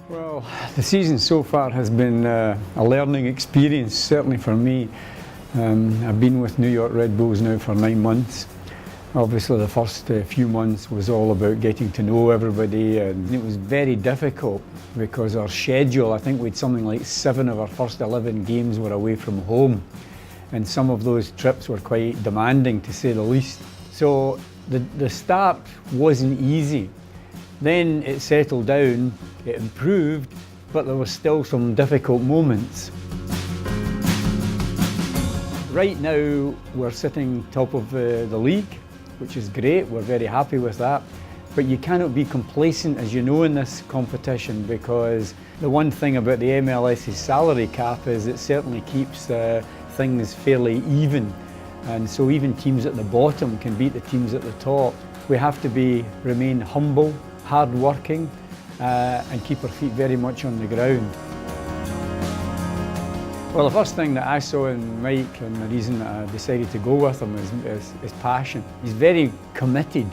Well, the season so far has been a learning experience, certainly for me. I've been with New York Red Bulls now for 9 months. Obviously the first few months was all about getting to know everybody, and it was very difficult because our schedule, I think we had something like 7 of our first 11 games were away from home, and some of those trips were quite demanding, to say the least. So the start wasn't easy. Then it settled down, it improved, but there were still some difficult moments. Right now we're sitting top of the league, which is great, we're very happy with that. But you cannot be complacent, as you know, in this competition, because the one thing about the MLS's salary cap is it certainly keeps things fairly even. And so even teams at the bottom can beat the teams at the top. We have to remain humble, hard-working, and keep our feet very much on the ground. Well, the first thing that I saw in Mike, and the reason that I decided to go with him, is passion. He's very committed,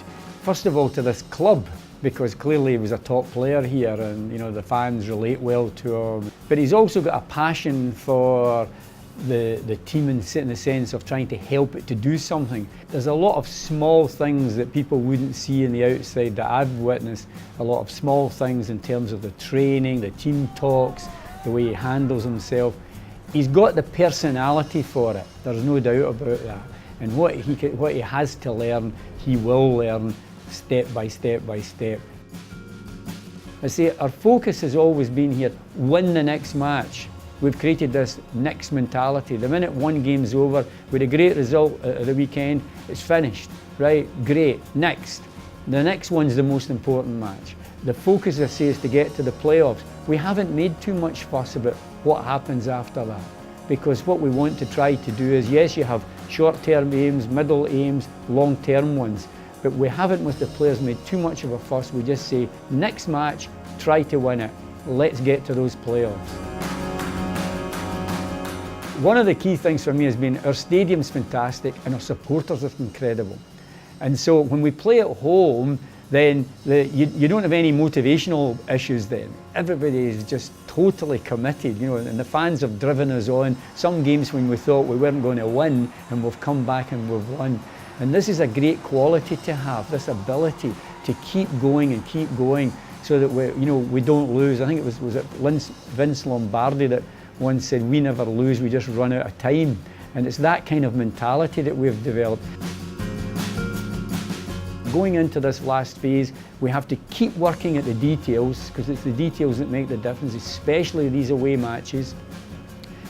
first of all, to this club, because clearly he was a top player here, and you know the fans relate well to him. But he's also got a passion for the team in the sense of trying to help it to do something. There's a lot of small things that people wouldn't see in the outside that I've witnessed. A lot of small things in terms of the training, the team talks, the way he handles himself. He's got the personality for it, there's no doubt about that. And what he has to learn, he will learn step by step by step. I say our focus has always been here, win the next match. We've created this next mentality. The minute one game's over, with a great result at the weekend, it's finished, right? Great, next. The next one's the most important match. The focus, I say, is to get to the playoffs. We haven't made too much fuss about what happens after that, because what we want to try to do is, yes, you have short-term aims, middle aims, long-term ones, but we haven't, with the players, made too much of a fuss. We just say, next match, try to win it. Let's get to those playoffs. One of the key things for me has been our stadium's fantastic and our supporters are incredible. And so when we play at home, then you don't have any motivational issues then. Everybody is just totally committed, you know, and the fans have driven us on. Some games when we thought we weren't going to win, and we've come back and we've won. And this is a great quality to have, this ability to keep going and keep going so that we don't lose. I think it was it Vince Lombardi that once said, we never lose, we just run out of time. And it's that kind of mentality that we've developed. Going into this last phase, we have to keep working at the details, because it's the details that make the difference, especially these away matches,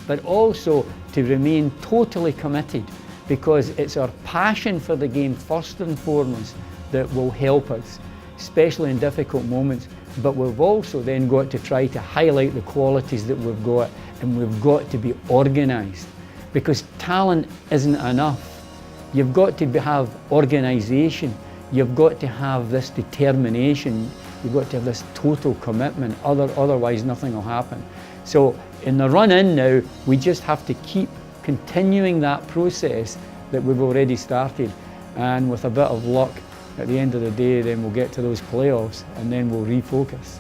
but also to remain totally committed, because it's our passion for the game first and foremost that will help us, especially in difficult moments. But we've also then got to try to highlight the qualities that we've got, and we've got to be organised, because talent isn't enough. You've got to have organisation, you've got to have this determination, you've got to have this total commitment, otherwise nothing will happen. So in the run in now, we just have to keep continuing that process that we've already started, and with a bit of luck, at the end of the day, then we'll get to those playoffs and then we'll refocus.